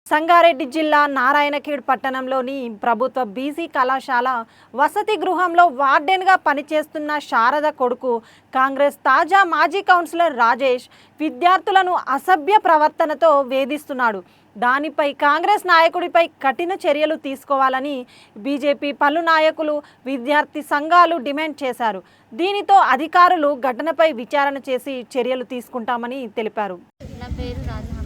సంగారెడ్డి జిల్లా నారాయణఖేడ్ పట్టణంలోని ప్రభుత్వ బీసీ కళాశాల వసతి గృహంలో వార్డెన్గా పనిచేస్తున్న శారద కొడుకు కాంగ్రెస్ తాజా మాజీ కౌన్సిలర్ రాజేష్ విద్యార్థులను అసభ్య ప్రవర్తనతో వేధిస్తున్నాడు. దానిపై కాంగ్రెస్ నాయకుడిపై కఠిన చర్యలు తీసుకోవాలని బీజేపీ పలు నాయకులు, విద్యార్థి సంఘాలు డిమాండ్ చేశారు. దీనితో అధికారులు ఘటనపై విచారణ చేసి చర్యలు తీసుకుంటామని తెలిపారు. నా పేరు రాజహంస.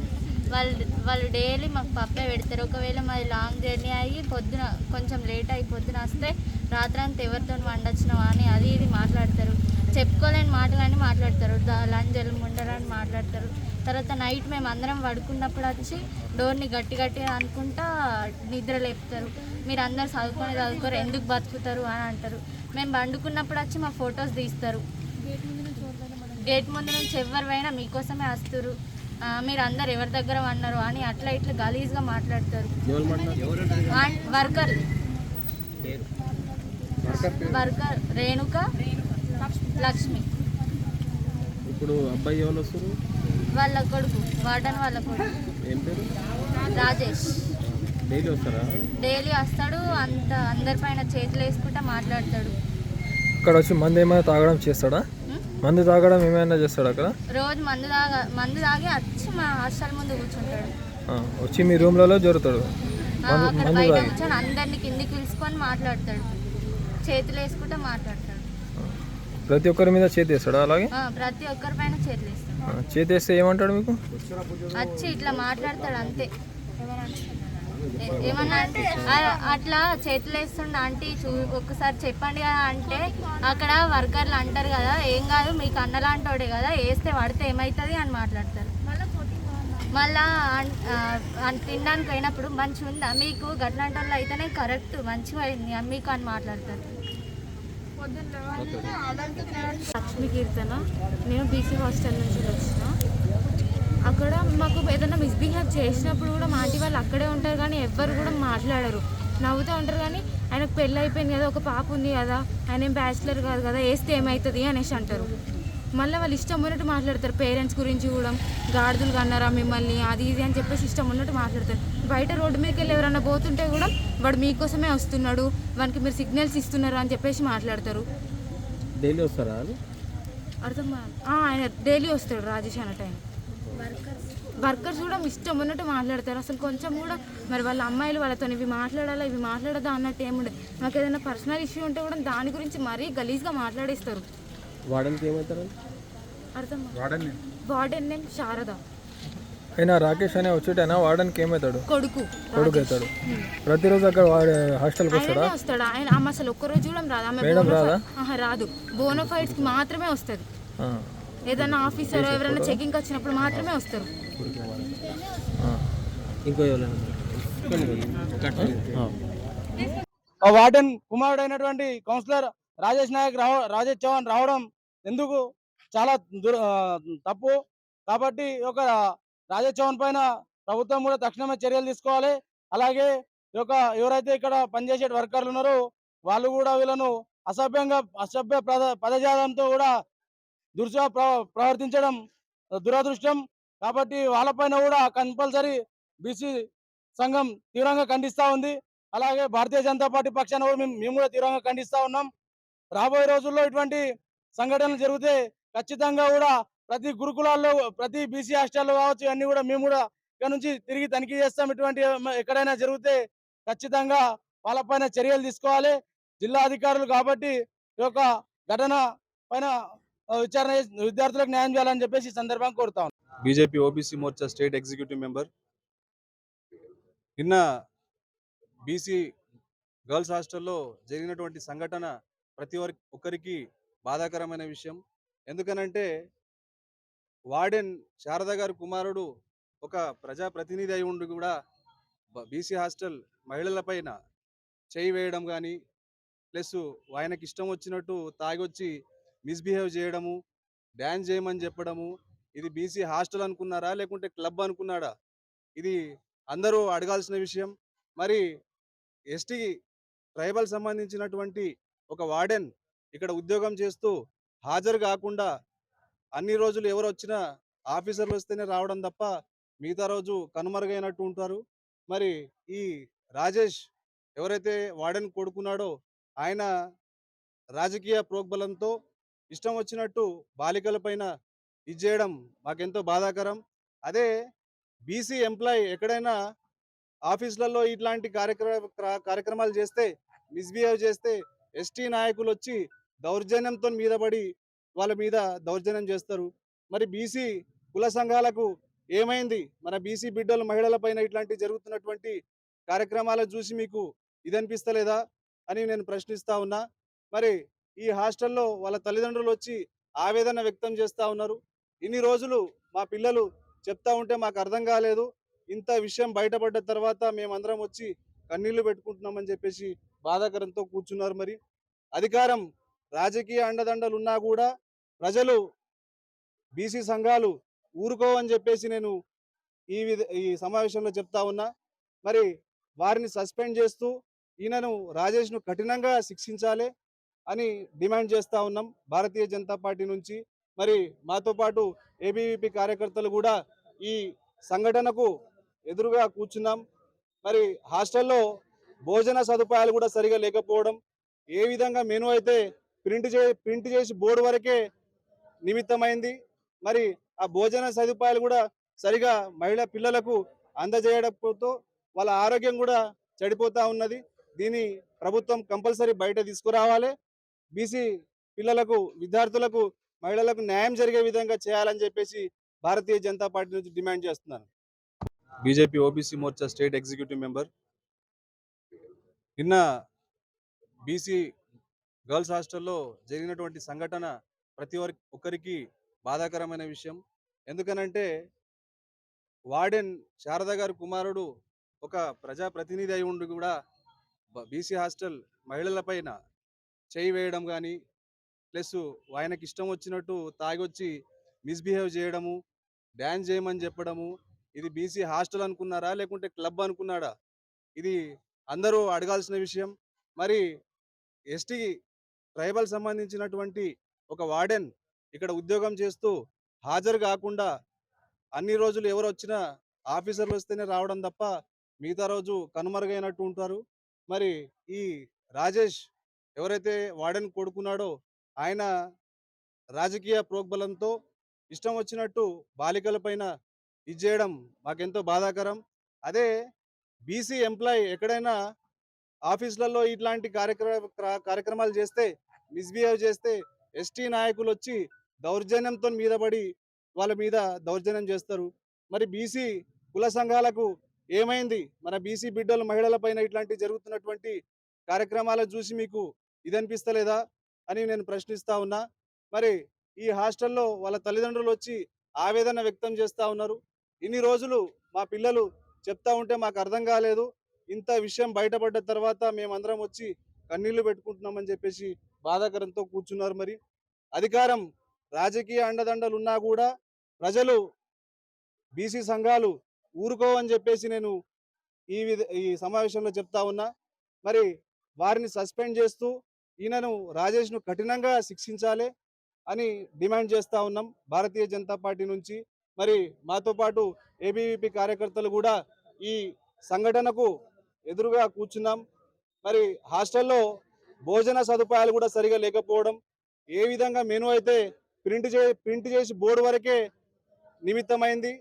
వాళ్ళు డైలీ మాకు పప్పే పెడతారు. ఒకవేళ మాది లాంగ్ జర్నీ అయ్యి పొద్దున కొంచెం లేట్ అయ్యి పొద్దున వస్తే రాత్రంతా ఎవరితో వండొచ్చినావా అని అది ఇది మాట్లాడతారు. చెప్పుకోలేని మాటలని మాట్లాడతారు. లంజలు ముండరని మాట్లాడతారు. తర్వాత నైట్ మేము అందరం పడుకున్నప్పుడు వచ్చి డోర్ని గట్టి గట్టిగా అనుకుంటా నిద్ర లేపుతారు. మీరు అందరు చదువుకోరు, ఎందుకు బతుకుతారు అని అంటారు. మేము వండుకున్నప్పుడు వచ్చి మా ఫొటోస్ తీస్తారు. గేట్ ముందు నుంచి ఎవరు పోయినా మీకోసమే వస్తారు, మీరు అందరు ఎవరి దగ్గర అన్నారు అని అట్లా ఇట్లా గలీజ్గా మాట్లాడతారు. వర్కర్ రేణుక లక్ష్మి. ఇప్పుడు అబ్బాయి ఎవరు వస్తారు? వాళ్ళ కొడుకు, వార్డన్ వాళ్ళ కొడుకు. ఏం పేరు? రాజేష్. డైలీ వస్తారా? డైలీ వస్తాడు. అందరిపైన చేతులు వేసుకుంటా మాట్లాడతాడు. ఇక్కడ వచ్చి మందు ఏమైనా తాగడం చేస్తాడా? మందు తాగడం ఏమైనా చేస్తాడు అక్కడ? రోజు మందు తాగి వచ్చి మా హాస్టల్ ముందు కూర్చుంటాడు. వచ్చి మీ రూమ్లలో జరుగుతాడు. అక్కడ బయట కూర్చొని అందరినీ కిందికి పిలుచుకొని మాట్లాడతాడు. చేతులు వేసుకుంటే మాట్లాడతాడు. ప్రతి ఒక్కరి మీద చేతి వేస్తాడా? అలాగే ప్రతి ఒక్కరి పైన చేతులు వేస్తాడు. చేతి వేస్తే ఏమంటాడు మీకు? వచ్చి ఇట్లా మాట్లాడతాడు అంతే. ఏమన్నా అంటే అట్లా చేతులు వేస్తుండ ఆంటీ ఒక్కసారి చెప్పండి కదా అంటే అక్కడ వర్కర్లు అంటారు కదా, ఏం కాదు మీకు అన్నలాంటోడే కదా, వేస్తే పడితే ఏమవుతుంది అని మాట్లాడతారు. మళ్ళా తినడానికి పోయినప్పుడు మంచిగా ఉందా మీకు, గట్లాంటి వాళ్ళు అయితేనే కరెక్ట్ మంచిగా అయింది మీకు అని మాట్లాడతారు. లక్ష్మీ కీర్తన. నేను బీసీ హాస్టల్ నుంచి వచ్చిన. అక్కడ మాకు ఏదైనా మిస్బిహేవ్ చేసినప్పుడు కూడా మా ఆంటీ వాళ్ళు అక్కడే ఉంటారు, కానీ ఎవ్వరు కూడా మాట్లాడరు, నవ్వుతూ ఉంటారు. కానీ ఆయనకు పెళ్ళి అయిపోయింది కదా, ఒక పాప ఉంది కదా, ఆయన ఏం బ్యాచిలర్ కాదు కదా, వేస్తే ఏమవుతుంది అనేసి అంటారు. మళ్ళీ వాళ్ళు ఇష్టం ఉన్నట్టు మాట్లాడతారు. పేరెంట్స్ గురించి కూడా గాడిదలు కన్నారా మిమ్మల్ని అది ఇది అని చెప్పేసి ఇష్టం ఉన్నట్టు మాట్లాడతారు. బయట రోడ్డు మీదకి వెళ్ళి ఎవరన్నా పోతుంటే కూడా వాడు మీకోసమే వస్తున్నాడు, వానికి మీరు సిగ్నల్స్ ఇస్తున్నారు అని చెప్పేసి మాట్లాడతారు. డైలీ వస్తారా? అర్థం ఆయన డైలీ వస్తాడు రాజేష్ అన్న టైం. వర్కర్స్ కూడా ఇష్టం ఉన్నట్టు మాట్లాడతారు. అసలు కొంచెం కూడా మరి వాళ్ళ అమ్మాయిలు వాళ్ళతో ఇవి మాట్లాడాలా ఇవి మాట్లాడదా అన్నట్టు ఏముండదు. మాకు ఏదైనా పర్సనల్ ఇష్యూ ఉంటే కూడా దాని గురించి మరీ గలీజ్గా మాట్లాడేస్తారు. వార్డెన్కి ఏమవుతారు? అర్థం వార్డెన్ నేమ్ శారద. అయినా రాకేష్ అనే వచ్చేటైనా వార్డెన్కి ఏమవుతాడు? కొడుకు అవుతాడు. ప్రతిరోజు అక్కడ హాస్టల్కి వస్తాడా? వస్తాడు ఆయన. ఆమె అసలు ఒక్కరోజు కూడా రాదు. బోనోఫైడ్స్కి మాత్రమే వస్తుంది. ఏదైనా ఆఫీసర్ ఎవరైనా చెకింగ్ వచ్చినప్పుడు మాత్రమే వస్తారు. వార్డెన్ కుమారుడైనటువంటి కౌన్సిలర్ రాజేష్ చౌహాన్ రావడం ఎందుకు చాలా తప్పు. కాబట్టి ఒక రాజేష్ చౌహాన్ పైన ప్రభుత్వం కూడా తక్షణమే చర్యలు తీసుకోవాలి. అలాగే ఎవరైతే ఇక్కడ పనిచేసే వర్కర్లు ఉన్నారో వాళ్ళు కూడా వీళ్ళను అసభ్య పదజాలంతో కూడా దురుసుగా ప్రవర్తించడం దురదృష్టం. కాబట్టి వాళ్ళపైన కూడా కంపల్సరీ బీసీ సంఘం తీవ్రంగా ఖండిస్తూ ఉంది. అలాగే భారతీయ జనతా పార్టీ పక్షాన మేము కూడా తీవ్రంగా ఖండిస్తూ ఉన్నాం. రాబోయే రోజుల్లో ఇటువంటి సంఘటనలు జరిగితే ఖచ్చితంగా కూడా ప్రతి గురుకులాల్లో ప్రతి బీసీ హాస్టల్లో కావచ్చు అన్ని కూడా మేము కూడా ఇక్కడ నుంచి తిరిగి తనిఖీ చేస్తాం. ఇటువంటి ఎక్కడైనా జరిగితే ఖచ్చితంగా వాళ్ళపైన చర్యలు తీసుకోవాలి జిల్లా అధికారులు. కాబట్టి ఈ యొక్క ఘటన పైన విచారణ విద్యార్థులకు న్యాయం చేయాలని చెప్పేసి సందర్భంగా కోరుతా ఉన్నాం. BJP OBC Morcha state executive member. నిన్న బీసీ గర్ల్స్ హాస్టల్లో జరిగినటువంటి సంఘటన ప్రతి ఒక్కరికి బాధాకరమైన విషయం. ఎందుకనంటే వార్డెన్ శారద గారి కుమారుడు ఒక ప్రజాప్రతినిధి అయి ఉండి కూడా బీసీ హాస్టల్ మహిళల పైన చేయి వేయడం కానీ, ప్లస్ ఆయనకి ఇష్టం వచ్చినట్టు తాగొచ్చి మిస్బిహేవ్ చేయడము, డ్యాన్స్ చేయమని చెప్పడము. ఇది బీసీ హాస్టల్ అనుకున్నారా లేకుంటే క్లబ్ అనుకున్నాడా? ఇది అందరూ అడగాల్సిన విషయం. మరి ఎస్టీ ట్రైబల్ సంబంధించినటువంటి ఒక వార్డెన్ ఇక్కడ ఉద్యోగం చేస్తూ హాజరు కాకుండా అన్ని రోజులు ఎవరు వచ్చినా ఆఫీసర్లు వస్తేనే రావడం తప్ప మిగతా రోజు కనుమరుగైనట్టు ఉంటారు. మరి ఈ రాజేష్ ఎవరైతే వార్డెన్ కొడుకున్నాడో ఆయన రాజకీయ ప్రోగ్బలంతో ఇష్టం వచ్చినట్టు బాలికల పైన ఇది చేయడం మాకెంతో బాధాకరం. అదే బీసీ ఎంప్లాయ్ ఎక్కడైనా ఆఫీసులలో ఇట్లాంటి కార్యక్రమాలు చేస్తే, మిస్బిహేవ్ చేస్తే ఎస్టీ నాయకులు వచ్చి దౌర్జన్యంతో మీద పడి వాళ్ళ మీద దౌర్జన్యం చేస్తారు. మరి బీసీ కుల సంఘాలకు ఏమైంది? మన బీసీ బిడ్డలు మహిళల పైన ఇట్లాంటి జరుగుతున్నటువంటి కార్యక్రమాలను చూసి మీకు ఇది అనిపిస్తలేదా అని నేను ప్రశ్నిస్తా ఉన్నా. మరి ఈ హాస్టల్లో వాళ్ళ తల్లిదండ్రులు వచ్చి ఆవేదన వ్యక్తం చేస్తూ ఉన్నారు. ఇన్ని రోజులు మా పిల్లలు చెప్తా ఉంటే మాకు అర్థం కాలేదు, ఇంత విషయం బయటపడ్డ తర్వాత మేమందరం వచ్చి కన్నీళ్లు పెట్టుకుంటున్నామని చెప్పేసి బాధాకరంతో కూర్చున్నారు. మరి అధికారం రాజకీయ అండదండలు ఉన్నా కూడా ప్రజలు బీసీ సంఘాలు ఊరుకోవని చెప్పేసి నేను ఈ సమావేశంలో చెప్తా ఉన్నా. మరి వారిని సస్పెండ్ చేస్తూ ఈయనను రాజేష్ను కఠినంగా శిక్షించాలి అని డిమాండ్ చేస్తూ ఉన్నాం భారతీయ జనతా పార్టీ నుంచి. మరి మాతో పాటు ఏబీవీపీ కార్యకర్తలు కూడా ఈ సంఘటనకు ఎదురుగా కూర్చున్నాం. మరి హాస్టల్లో భోజన సదుపాయాలు కూడా సరిగా లేకపోవడం, ఏ విధంగా మెనూ అయితే ప్రింట్ చేసి బోర్డు వరకే నిమిత్తమైంది, మరి ఆ భోజన సదుపాయాలు కూడా సరిగా మహిళా పిల్లలకు అందజేయడంతో వాళ్ళ ఆరోగ్యం కూడా చెడిపోతూ ఉన్నది. దీన్ని ప్రభుత్వం కంపల్సరీ బయట తీసుకురావాలి. బీసీ పిల్లలకు, విద్యార్థులకు, మహిళలకు న్యాయం జరిగే విధంగా చేయాలని చెప్పేసి భారతీయ జనతా పార్టీ నుంచి డిమాండ్ చేస్తున్నాను. BJP OBC Morcha state executive member. నిన్న బీసీ గర్ల్స్ హాస్టల్లో జరిగినటువంటి సంఘటన ప్రతి ఒక్కరికి బాధాకరమైన విషయం. ఎందుకనంటే వార్డెన్ శారద గారి కుమారుడు ఒక ప్రజాప్రతినిధి అయి ఉండి కూడా బీసీ హాస్టల్ మహిళల పైన చేయి వేయడం కానీ, ప్లస్ ఆయనకి ఇష్టం వచ్చినట్టు తాగొచ్చి మిస్బిహేవ్ చేయడము, డ్యాన్స్ చేయమని చెప్పడము, ఇది బీసీ హాస్టల్ అనుకున్నారా లేకుంటే క్లబ్ అనుకున్నాడా? ఇది అందరూ అడగాల్సిన విషయం. మరి ఎస్టీ ట్రైబల్ సంబంధించినటువంటి ఒక వార్డెన్ ఇక్కడ ఉద్యోగం చేస్తూ హాజరు కాకుండా, అన్ని రోజులు ఎవరు వచ్చినా ఆఫీసర్లు వస్తేనే రావడం తప్ప మిగతా రోజు కనుమరుగైనట్టు ఉంటారు. మరి ఈ రాజేష్ ఎవరైతే వార్డెన్ కొడుకున్నాడో ఆయన రాజకీయ ప్రోగ్బలంతో ఇష్టం వచ్చినట్టు బాలికల పైన ఇది చేయడం మాకెంతో బాధాకరం. అదే బీసీ ఎంప్లాయ్ ఎక్కడైనా ఆఫీసులలో ఇట్లాంటి కార్యక్రమాలు చేస్తే, మిస్బిహేవ్ చేస్తే ఎస్టీ నాయకులు వచ్చి దౌర్జన్యంతో మీద పడి వాళ్ళ మీద దౌర్జన్యం చేస్తారు. మరి బీసీ కుల సంఘాలకు ఏమైంది? మన బీసీ బిడ్డలు మహిళల పైన ఇట్లాంటి జరుగుతున్నటువంటి కార్యక్రమాలను చూసి మీకు ఇది అనిపిస్తలేదా అని నేను ప్రశ్నిస్తా ఉన్నా. మరి ఈ హాస్టల్లో వాళ్ళ తల్లిదండ్రులు వచ్చి ఆవేదన వ్యక్తం చేస్తూ ఉన్నారు. ఇన్ని రోజులు మా పిల్లలు చెప్తా ఉంటే మాకు అర్థం కాలేదు, ఇంత విషయం బయటపడ్డ తర్వాత మేమందరం వచ్చి కన్నీళ్లు పెట్టుకుంటున్నామని చెప్పేసి బాధాకరంతో కూర్చున్నారు. మరి అధికారం రాజకీయ అండదండలు ఉన్నా కూడా ప్రజలు బీసీ సంఘాలు ఊరుకోవని చెప్పేసి నేను ఈ సమావేశంలో చెప్తా ఉన్నా. మరి వారిని సస్పెండ్ చేస్తూ ఈయనను రాజేష్ను కఠినంగా శిక్షించాలి అని డిమాండ్ చేస్తూ ఉన్నాం భారతీయ జనతా పార్టీ నుంచి. మరి మాతో పాటు ఏబీవీపీ కార్యకర్తలు కూడా ఈ సంఘటనకు ఎదురుగా కూర్చున్నాం. మరి హాస్టల్లో భోజన సదుపాయాలు కూడా సరిగా లేకపోవడం, ఏ విధంగా మెనూ అయితే ప్రింట్ చేసి బోర్డు వరకే నిమిత్తమైంది,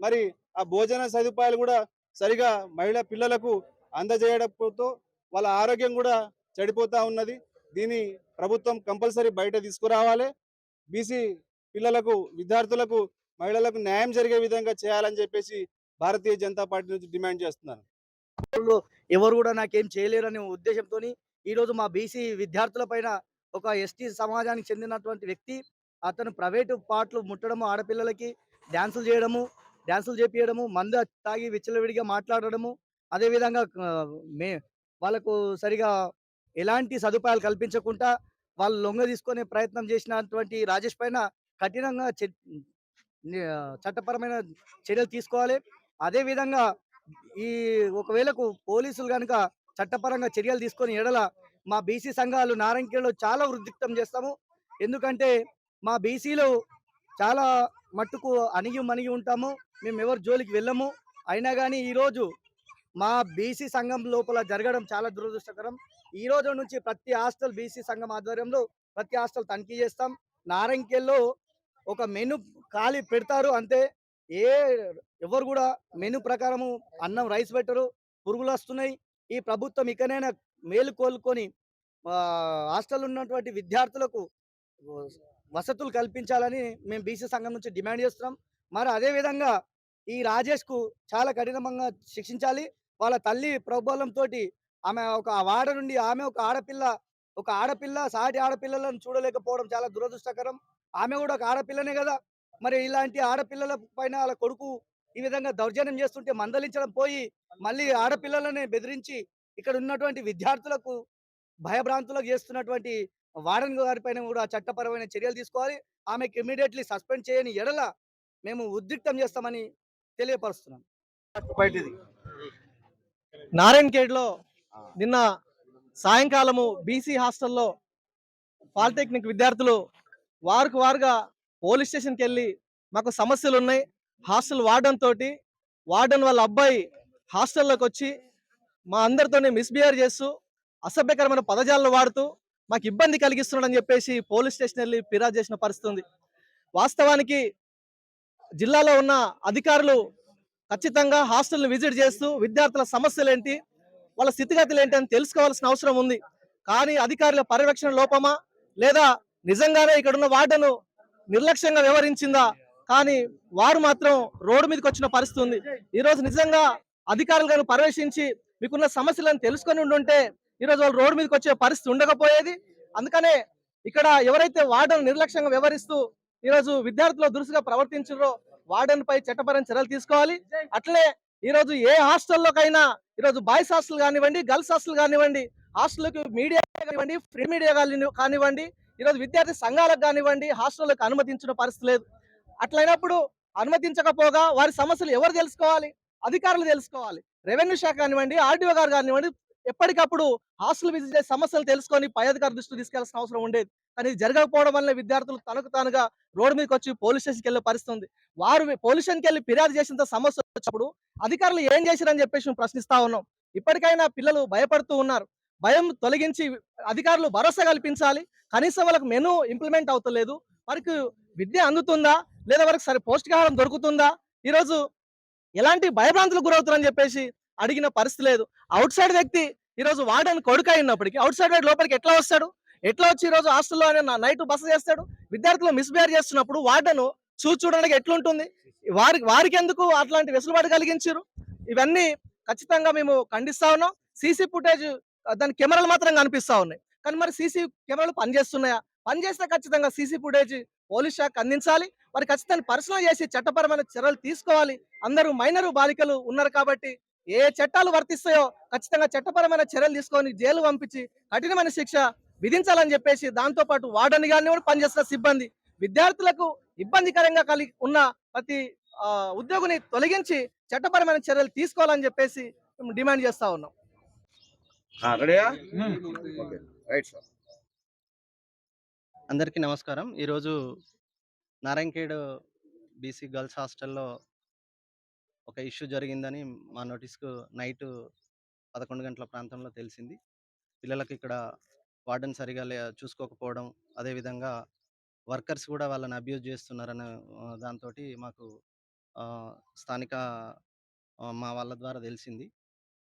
మరి ఆ భోజన సదుపాయాలు కూడా సరిగా మహిళా పిల్లలకు అందజేయడంతో వాళ్ళ ఆరోగ్యం కూడా చెడిపోతూ ఉన్నది. దీన్ని ప్రభుత్వం కంపల్సరీ బయట తీసుకురావాలి. బీసీ పిల్లలకు, విద్యార్థులకు, మహిళలకు న్యాయం జరిగే విధంగా చేయాలని చెప్పేసి భారతీయ జనతా పార్టీ నుంచి డిమాండ్ చేస్తున్నాను. ఎవరు కూడా నాకేం చేయలేరనే ఉద్దేశంతో ఈరోజు మా బీసీ విద్యార్థుల పైన ఒక ఎస్టీ సమాజానికి చెందినటువంటి వ్యక్తి అతను ప్రైవేటు పాటలు ముట్టడము, ఆడపిల్లలకి డ్యాన్సులు చేపియడము, మందు తాగి విచ్చలవిడిగా మాట్లాడడము, అదేవిధంగా వాళ్ళకు సరిగా ఎలాంటి సదుపాయాలు కల్పించకుండా వాళ్ళు లొంగ తీసుకునే ప్రయత్నం చేసినటువంటి రాజేష్ పైన కఠినంగా చట్టపరమైన చర్యలు తీసుకోవాలి. అదేవిధంగా ఈ ఒకవేళకు పోలీసులు కనుక చట్టపరంగా చర్యలు తీసుకొని ఎడల మా బీసీ సంఘాలు నారాయణఖేడ్లో చాలా ఉద్రిక్తం చేస్తాము. ఎందుకంటే మా బీసీలో చాలా మట్టుకు అణిగి మణిగి ఉంటాము, మేము ఎవరు జోలికి వెళ్ళము. అయినా కానీ ఈరోజు మా బీసీ సంఘం లోపల జరగడం చాలా దురదృష్టకరం. ఈ రోజు నుంచి ప్రతి హాస్టల్ బీసీ సంఘం ఆధ్వర్యంలో ప్రతి హాస్టల్ తనిఖీ చేస్తాం. నారంకెల్లో ఒక మెను ఖాళీ పెడతారు అంతే. ఏ ఎవరు కూడా మెను ప్రకారము అన్నం రైస్ పెట్టరు. పురుగులు వస్తున్నాయి. ఈ ప్రభుత్వం ఇకనైనా మేలు కోలుకొని హాస్టల్ ఉన్నటువంటి విద్యార్థులకు వసతులు కల్పించాలని మేము బీసీ సంఘం నుంచి డిమాండ్ చేస్తున్నాం. మరి అదేవిధంగా ఈ రాజేష్కు చాలా కఠినంగా శిక్షించాలి. వాళ్ళ తల్లి ప్రోద్బలంతో ఆమె ఒక వాడ నుండి ఆమె ఒక ఆడపిల్ల సాటి ఆడపిల్లలను చూడలేకపోవడం చాలా దురదృష్టకరం. ఆమె కూడా ఒక ఆడపిల్లనే కదా. మరి ఇలాంటి ఆడపిల్లల పైన వాళ్ళ కొడుకు ఈ విధంగా దౌర్జన్యం చేస్తుంటే మందలించడం పోయి మళ్ళీ ఆడపిల్లలనే బెదిరించి ఇక్కడ ఉన్నటువంటి విద్యార్థులకు భయభ్రాంతులకు చేస్తున్నటువంటి వార్డెన్ గారిపైన కూడా చట్టపరమైన చర్యలు తీసుకోవాలి. ఆమెకి ఇమ్మీడియట్లీ సస్పెండ్ చేయని ఎడల మేము ఉద్రిక్తం చేస్తామని తెలియపరుస్తున్నాం. బయటిది నారాయణఖేడ్లో నిన్న సాయంకాలము బీసీ హాస్టల్లో పాలిటెక్నిక్ విద్యార్థులు వారుగా పోలీస్ స్టేషన్కి వెళ్ళి మాకు సమస్యలు ఉన్నాయి, హాస్టల్ వార్డెన్ తోటి, వార్డెన్ వాళ్ళ అబ్బాయి హాస్టల్లోకి వచ్చి మా అందరితోనే మిస్బిహేవ్ చేస్తూ అసభ్యకరమైన పదజాలను వాడుతూ మాకు ఇబ్బంది కలిగిస్తున్నాడని చెప్పేసి పోలీస్ స్టేషన్ వెళ్ళి ఫిర్యాదు చేసిన పరిస్థితి ఉంది. వాస్తవానికి జిల్లాలో ఉన్న అధికారులు ఖచ్చితంగా హాస్టల్ని విజిట్ చేస్తూ విద్యార్థుల సమస్యలు ఏంటి, వాళ్ళ స్థితిగతులు ఏంటి అని తెలుసుకోవాల్సిన అవసరం ఉంది. కానీ అధికారుల పర్యవేక్షణ లోపమా లేదా నిజంగానే ఇక్కడున్న వార్డెను నిర్లక్ష్యంగా వ్యవహరించిందా, కానీ వారు మాత్రం రోడ్డు మీదకి వచ్చిన పరిస్థితి ఉంది. ఈరోజు నిజంగా అధికారులు గారు పర్యవేక్షించి మీకున్న సమస్యలను తెలుసుకొని ఉండుంటే ఈరోజు వాళ్ళు రోడ్డు మీదకి వచ్చే పరిస్థితి ఉండకపోయేది. అందుకనే ఇక్కడ ఎవరైతే వార్డెన్ నిర్లక్ష్యంగా వ్యవహరిస్తూ ఈరోజు విద్యార్థులు దురుసుగా ప్రవర్తించారో వార్డెన్ పై చట్టపరమైన చర్యలు తీసుకోవాలి. అట్లే ఈరోజు ఏ హాస్టల్లోకైనా ఈరోజు బాయ్స్ హాస్టల్ కానివ్వండి, గర్ల్స్ హాస్టల్ కానివ్వండి, హాస్టల్కి మీడియా కానివ్వండి, ఫ్రీ మీడియా కానివ్వండి, ఈరోజు విద్యార్థి సంఘాలకు కానివ్వండి హాస్టల్లోకి అనుమతించిన పరిస్థితి లేదు. అట్లయినప్పుడు అనుమతించకపోగా వారి సమస్యలు ఎవరు తెలుసుకోవాలి? అధికారులు తెలుసుకోవాలి. రెవెన్యూ శాఖ కానివ్వండి, ఆర్డీఓ గారు కానివ్వండి, ఎప్పటికప్పుడు హాస్టల్ విజిట్ చేసి సమస్యలు తెలుసుకొని పై అధికారి దృష్టికి తీసుకెళ్లాల్సిన అవసరం ఉండేది. కానీ ఇది జరగకపోవడం వల్ల విద్యార్థులు తనకు తానుగా రోడ్డు మీదకి వచ్చి పోలీస్ స్టేషన్కి వెళ్ళే పరిస్థితి ఉంది. వారు పోలీస్ స్టేషన్కి వెళ్ళి ఫిర్యాదు చేసిన సమస్య వచ్చినప్పుడు అధికారులు ఏం చేశారని చెప్పేసి మేము ప్రశ్నిస్తా ఉన్నాం. ఇప్పటికైనా పిల్లలు భయపడుతూ ఉన్నారు. భయం తొలగించి అధికారులు భరోసా కల్పించాలి. కనీసం వాళ్ళకి మెను ఇంప్లిమెంట్ అవుతలేదు, వారికి విద్య అందుతుందా లేదా వారికి సరి పౌష్టికాహారం దొరుకుతుందా, ఈరోజు ఎలాంటి భయభ్రాంతులకు గురవుతారని చెప్పేసి అడిగిన పరిస్థితి లేదు. అవుట్ సైడ్ వ్యక్తి ఈరోజు వార్డెన్ కొడుకు అయినప్పటికీ అవుట్ సైడ్ లోపలికి ఎట్లా వస్తాడు? ఎట్లా వచ్చి ఈరోజు హాస్టల్లో నైట్ బస చేస్తాడు? విద్యార్థులు మిస్బిహేవ్ చేస్తున్నప్పుడు వార్డెన్ చూడడానికి ఎట్లుంటుంది? వారికి ఎందుకు అట్లాంటి వెసులుబాటు కలిగించారు? ఇవన్నీ ఖచ్చితంగా మేము ఖండిస్తా ఉన్నాం. సీసీ ఫుటేజ్ దాని కెమెరాలు మాత్రం కనిపిస్తా ఉన్నాయి, కానీ మరి సీసీ కెమెరాలు పనిచేస్తున్నాయా? పనిచేస్తే ఖచ్చితంగా సీసీ ఫుటేజ్ పోలీస్ శాఖ అందించాలి. వారికి ఖచ్చితంగా పరిశీలన చేసి చట్టపరమైన చర్యలు తీసుకోవాలి. అందరూ మైనరు బాలికలు ఉన్నారు కాబట్టి ఏ చట్టాలు వర్తిస్తాయో ఖచ్చితంగా చట్టపరమైన చర్యలు తీసుకొని జైలు పంపించి కఠినమైన శిక్ష విధించాలని చెప్పేసి, దాంతో పాటు వార్డెన్ గారిని కూడా పనిచేస్తున్న సిబ్బంది విద్యార్థులకు ఇబ్బందికరంగా కలిగి ఉన్న ప్రతి ఉద్యోగిని తొలగించి చట్టపరమైన చర్యలు తీసుకోవాలని చెప్పేసి మేము డిమాండ్ చేస్తా ఉన్నాం. అందరికీ నమస్కారం. ఈరోజు నారాయణఖేడ్ బీసీ గర్ల్స్ హాస్టల్లో ఒక ఇష్యూ జరిగిందని మా నోటీస్కు నైట్ 11 గంటల ప్రాంతంలో తెలిసింది. పిల్లలకు ఇక్కడ వార్డెన్ సరిగా చూసుకోకపోవడం, అదేవిధంగా వర్కర్స్ కూడా వాళ్ళని అబ్యూజ్ చేస్తున్నారన్న దాంతో మాకు స్థానిక మా వాళ్ళ ద్వారా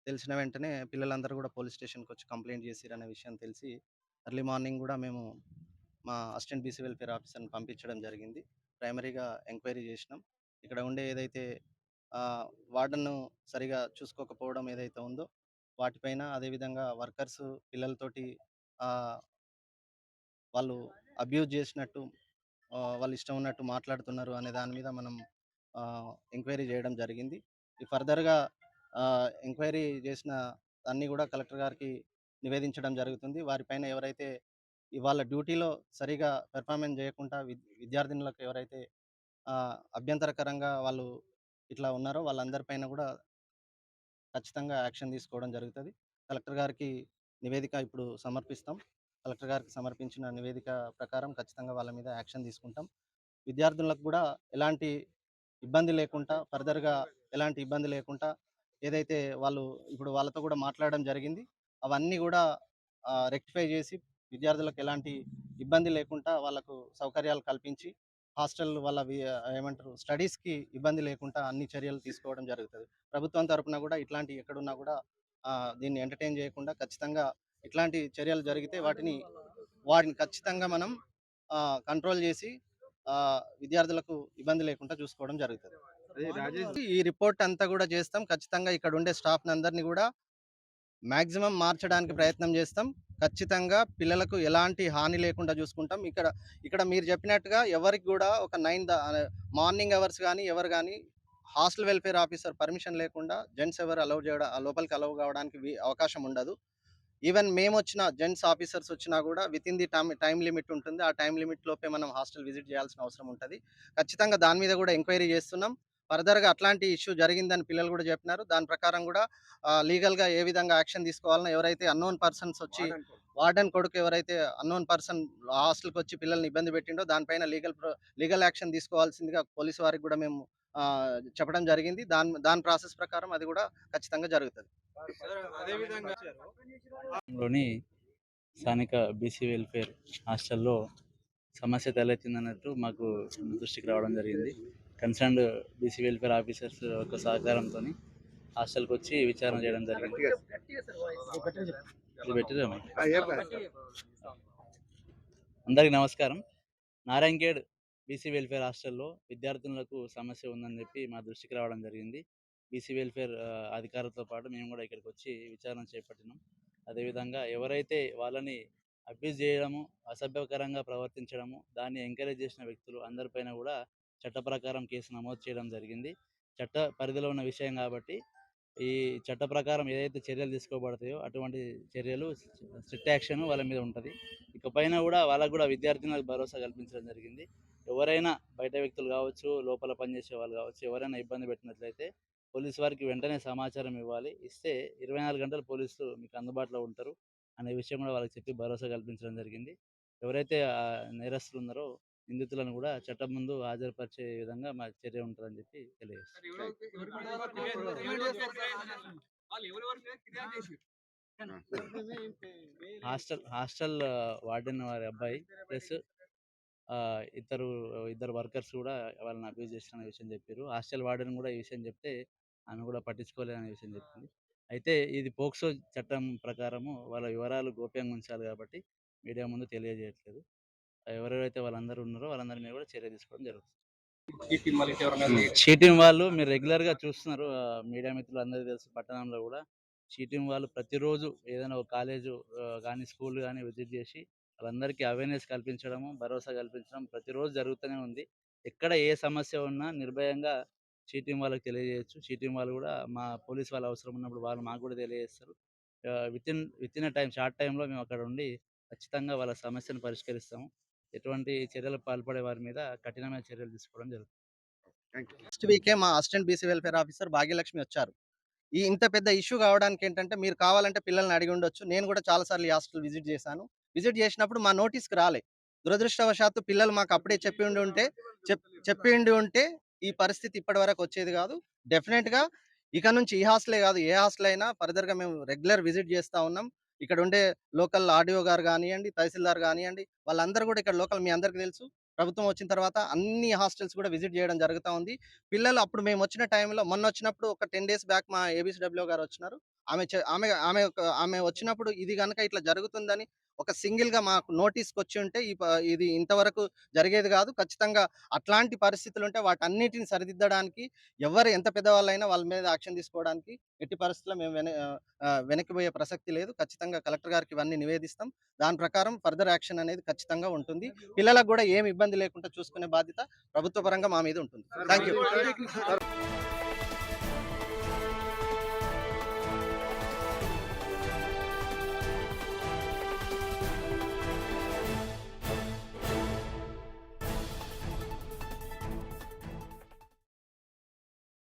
తెలిసిన వెంటనే పిల్లలందరూ కూడా పోలీస్ స్టేషన్కి వచ్చి కంప్లైంట్ చేసిరనే విషయం తెలిసి ఎర్లీ మార్నింగ్ కూడా మేము మా అసిస్టెంట్ బీసీ వెల్ఫేర్ ఆఫీసర్ని పంపించడం జరిగింది. ప్రైమరీగా ఎంక్వైరీ చేసినాం. ఇక్కడ ఉండే ఏదైతే వార్డెన్ను సరిగా చూసుకోకపోవడం ఏదైతే ఉందో వాటిపైన, అదేవిధంగా వర్కర్స్ పిల్లలతోటి వాళ్ళు అబ్యూజ్ చేసినట్టు, వాళ్ళు ఇష్టం ఉన్నట్టు మాట్లాడుతున్నారు అనే దాని మీద మనం ఎంక్వైరీ చేయడం జరిగింది. ఈ ఫర్దర్గా ఎంక్వైరీ చేసిన అన్నీ కూడా కలెక్టర్ గారికి నివేదించడం జరుగుతుంది. వారిపైన ఎవరైతే ఇవాళ డ్యూటీలో సరిగా పెర్ఫార్మెన్స్ చేయకుండా విద్యార్థినులకు ఎవరైతే అభ్యంతరకరంగా వాళ్ళు ఇట్లా ఉన్నారో వాళ్ళందరిపైన కూడా ఖచ్చితంగా యాక్షన్ తీసుకోవడం జరుగుతుంది. కలెక్టర్ గారికి నివేదిక ఇప్పుడు సమర్పిస్తాం. కలెక్టర్ గారికి సమర్పించిన నివేదిక ప్రకారం ఖచ్చితంగా వాళ్ళ మీద యాక్షన్ తీసుకుంటాం. విద్యార్థులకు కూడా ఎలాంటి ఇబ్బంది లేకుండా, ఫర్దర్గా ఎలాంటి ఇబ్బంది లేకుండా ఏదైతే వాళ్ళు ఇప్పుడు వాళ్ళతో కూడా మాట్లాడడం జరిగింది. అవన్నీ కూడా రెక్టిఫై చేసి విద్యార్థులకు ఎలాంటి ఇబ్బంది లేకుండా వాళ్ళకు సౌకర్యాలు కల్పించి హాస్టల్ వాళ్ళ ఏమంటారు స్టడీస్కి ఇబ్బంది లేకుండా అన్ని చర్యలు తీసుకోవడం జరుగుతుంది. ప్రభుత్వం తరపున కూడా ఇట్లాంటి ఎక్కడున్నా కూడా దీన్ని ఎంటర్టైన్ చేయకుండా ఖచ్చితంగా ఇట్లాంటి చర్యలు జరిగితే వాటిని ఖచ్చితంగా మనం కంట్రోల్ చేసి విద్యార్థులకు ఇబ్బంది లేకుండా చూసుకోవడం జరుగుతుంది. ఈ రిపోర్ట్ అంతా కూడా చేస్తాం. ఖచ్చితంగా ఇక్కడ ఉండే స్టాఫ్ అందరినీ కూడా మాక్సిమం మార్చడానికి ప్రయత్నం చేస్తాం. ఖచ్చితంగా పిల్లలకు ఎలాంటి హాని లేకుండా చూసుకుంటాం. ఇక్కడ మీరు చెప్పినట్టుగా ఎవరికి కూడా ఒక మార్నింగ్ అవర్స్ కానీ ఎవరు కానీ హాస్టల్ వెల్ఫేర్ ఆఫీసర్ పర్మిషన్ లేకుండా జెంట్స్ ఎవరు లోపలికి అలౌ కావడానికి అవకాశం ఉండదు. ఈవెన్ మేము వచ్చిన జెంట్స్ ఆఫీసర్స్ వచ్చినా కూడా with in the time limit ఉంటుంది. ఆ టైం లిమిట్ లోపే మనం హాస్టల్ విజిట్ చేయాల్సిన అవసరం ఉంటుంది. ఖచ్చితంగా దాని మీద కూడా ఎంక్వైరీ చేస్తున్నాం. ఫర్దర్గా అట్లాంటి ఇష్యూ జరిగిందని పిల్లలు కూడా చెప్పినారు. దాని ప్రకారం కూడా లీగల్గా ఏ విధంగా యాక్షన్ తీసుకోవాలన్నా ఎవరైతే అన్నోన్ పర్సన్స్ వచ్చి వార్డెన్ కొడుకు ఎవరైతే అన్నోన్ పర్సన్ హాస్టల్కి వచ్చి పిల్లల్ని ఇబ్బంది పెట్టిండో దానిపైన లీగల్ యాక్షన్ తీసుకోవాల్సిందిగా పోలీసు వారికి కూడా మేము చెప్పడం జరిగింది. దాని ప్రాసెస్ ప్రకారం అది కూడా ఖచ్చితంగా జరుగుతుంది. లోని స్థానిక బీసీ వెల్ఫేర్ హాస్టల్లో సమస్య తలెత్తిందన్నట్టు మాకు దృష్టికి రావడం జరిగింది. కన్సర్న్డ్ బీసీ వెల్ఫేర్ ఆఫీసర్స్ యొక్క సహకారంతో హాస్టల్కి వచ్చి విచారణ చేయడం జరిగింది. అందరికీ నమస్కారం. నారాయణఖేడ్ బీసీ వెల్ఫేర్ హాస్టల్లో విద్యార్థులకు సమస్య ఉందని చెప్పి మా దృష్టికి రావడం జరిగింది. బీసీ వెల్ఫేర్ అధికారులతో పాటు మేము కూడా ఇక్కడికి వచ్చి విచారణ చేపట్టినాం. అదేవిధంగా ఎవరైతే వాళ్ళని అబ్యూజ్ చేయడము, అసభ్యకరంగా ప్రవర్తించడము, దాన్ని ఎంకరేజ్ చేసిన వ్యక్తులు అందరిపైన కూడా చట్ట ప్రకారం కేసు నమోదు చేయడం జరిగింది. చట్ట పరిధిలో ఉన్న విషయం కాబట్టి ఈ చట్ట ప్రకారం ఏదైతే చర్యలు తీసుకోబడతాయో అటువంటి చర్యలు స్ట్రిక్ట్ యాక్షన్ వాళ్ళ మీద ఉంటుంది. ఇకపైన కూడా వాళ్ళకు కూడా విద్యార్థులకు భరోసా కల్పించడం జరిగింది. ఎవరైనా బయట వ్యక్తులు కావచ్చు, లోపల పనిచేసే వాళ్ళు కావచ్చు, ఎవరైనా ఇబ్బంది పెట్టినట్లయితే పోలీసు వారికి వెంటనే సమాచారం ఇవ్వాలి. ఇస్తే 24 గంటలు పోలీసులు మీకు అందుబాటులో ఉంటారు అనే విషయం కూడా వాళ్ళకి చెప్పి భరోసా కల్పించడం జరిగింది. ఎవరైతే నేరస్తులు ఉన్నారో నిందితులను కూడా చట్టం ముందు హాజరుపరిచే విధంగా మా చర్య ఉంటుందని చెప్పి తెలియజేస్తాం. హాస్టల్ వార్డెన్ వారి అబ్బాయి ప్లస్ ఇద్దరు వర్కర్స్ కూడా వాళ్ళని అబ్యూజ్ చేసిన విషయం చెప్పారు. హాస్టల్ వార్డెన్ కూడా ఈ విషయం చెప్తే ఆమె కూడా పట్టించుకోలేదనే విషయం చెప్పింది. అయితే ఇది పోక్సో చట్టం ప్రకారము వాళ్ళ వివరాలు గోప్యంగా ఉంచాలి కాబట్టి మీడియా ముందు తెలియజేయట్లేదు. ఎవరెవరైతే వాళ్ళందరూ ఉన్నారో వాళ్ళందరి మీద కూడా చర్య తీసుకోవడం జరుగుతుంది. చీటింగ్ వాళ్ళు మీరు రెగ్యులర్గా చూస్తున్నారు. మీడియా మిత్రులు అందరికీ తెలుసు. పట్టణంలో కూడా చీటింగ్ వాళ్ళు ప్రతిరోజు ఏదైనా ఒక కాలేజు కానీ స్కూల్ కానీ విజిట్ చేసి వాళ్ళందరికీ అవేర్నెస్ కల్పించడము, భరోసా కల్పించడం ప్రతిరోజు జరుగుతూనే ఉంది. ఎక్కడ ఏ సమస్య ఉన్నా నిర్భయంగా చీటింగ్ వాళ్ళకి తెలియజేయచ్చు. చీటింగ్ వాళ్ళు కూడా మా పోలీస్ వాళ్ళు అవసరం ఉన్నప్పుడు వాళ్ళు మాకు కూడా తెలియజేస్తారు. విత్ ఇన్ షార్ట్ టైంలో మేము అక్కడ ఉండి ఖచ్చితంగా వాళ్ళ సమస్యను పరిష్కరిస్తాము. ఎటువంటి చర్యలకు పాల్పడే వారి మీద కఠినమైన చర్యలు తీసుకోవడం జరుగుతుంది. నెక్స్ట్ వీకే మా assistant BC welfare officer Bhagyalakshmi వచ్చారు. ఇంత పెద్ద ఇష్యూ కావడానికి ఏంటంటే మీరు కావాలంటే పిల్లల్ని అడిగి ఉండొచ్చు. నేను కూడా చాలాసార్లు ఈ హాస్టల్ విజిట్ చేశాను. విజిట్ చేసినప్పుడు మా నోటీస్కి రాలే. దురదృష్టవశాత్తు పిల్లలు మాకు అప్పుడే చెప్పి ఉంటే ఈ పరిస్థితి ఇప్పటి వరకు వచ్చేది కాదు. డెఫినెట్గా ఇక నుంచి ఈ హాస్టలే కాదు ఏ హాస్టల్ అయినా ఫర్దర్గా మేము రెగ్యులర్ విజిట్ చేస్తూ ఉన్నాం. ఇక్కడ ఉండే లోకల్ ఆర్డీఓ గారు కానివ్వండి, తహసీల్దార్ కానివ్వండి, వాళ్ళందరూ కూడా ఇక్కడ లోకల్ మీ అందరికీ తెలుసు. ప్రభుత్వం వచ్చిన తర్వాత అన్ని హాస్టల్స్ కూడా విజిట్ చేయడం జరుగుతూ ఉంది. పిల్లలు అప్పుడు మేము వచ్చిన టైంలో మొన్న వచ్చినప్పుడు ఒక 10 days బ్యాక్ మా ఏబిసిడబ్ల్యూ గారు వచ్చినారు. ఆమె వచ్చినప్పుడు ఇది కనుక ఇట్లా జరుగుతుందని ఒక సింగిల్గా మాకు నోటీస్కి వచ్చి ఉంటే ఇది ఇంతవరకు జరిగేది కాదు. ఖచ్చితంగా అట్లాంటి పరిస్థితులు ఉంటే వాటన్నిటిని సరిదిద్దడానికి ఎవరు ఎంత పెద్దవాళ్ళైనా వాళ్ళ మీద యాక్షన్ తీసుకోవడానికి ఎట్టి పరిస్థితుల్లో మేము వెనక్కిపోయే ప్రసక్తి లేదు. ఖచ్చితంగా కలెక్టర్ గారికి ఇవన్నీ నివేదిస్తాం. దాని ప్రకారం ఫర్దర్ యాక్షన్ అనేది ఖచ్చితంగా ఉంటుంది. పిల్లలకు కూడా ఏమి ఇబ్బంది లేకుండా చూసుకునే బాధ్యత ప్రభుత్వ పరంగా మా మీద ఉంటుంది. Thank you.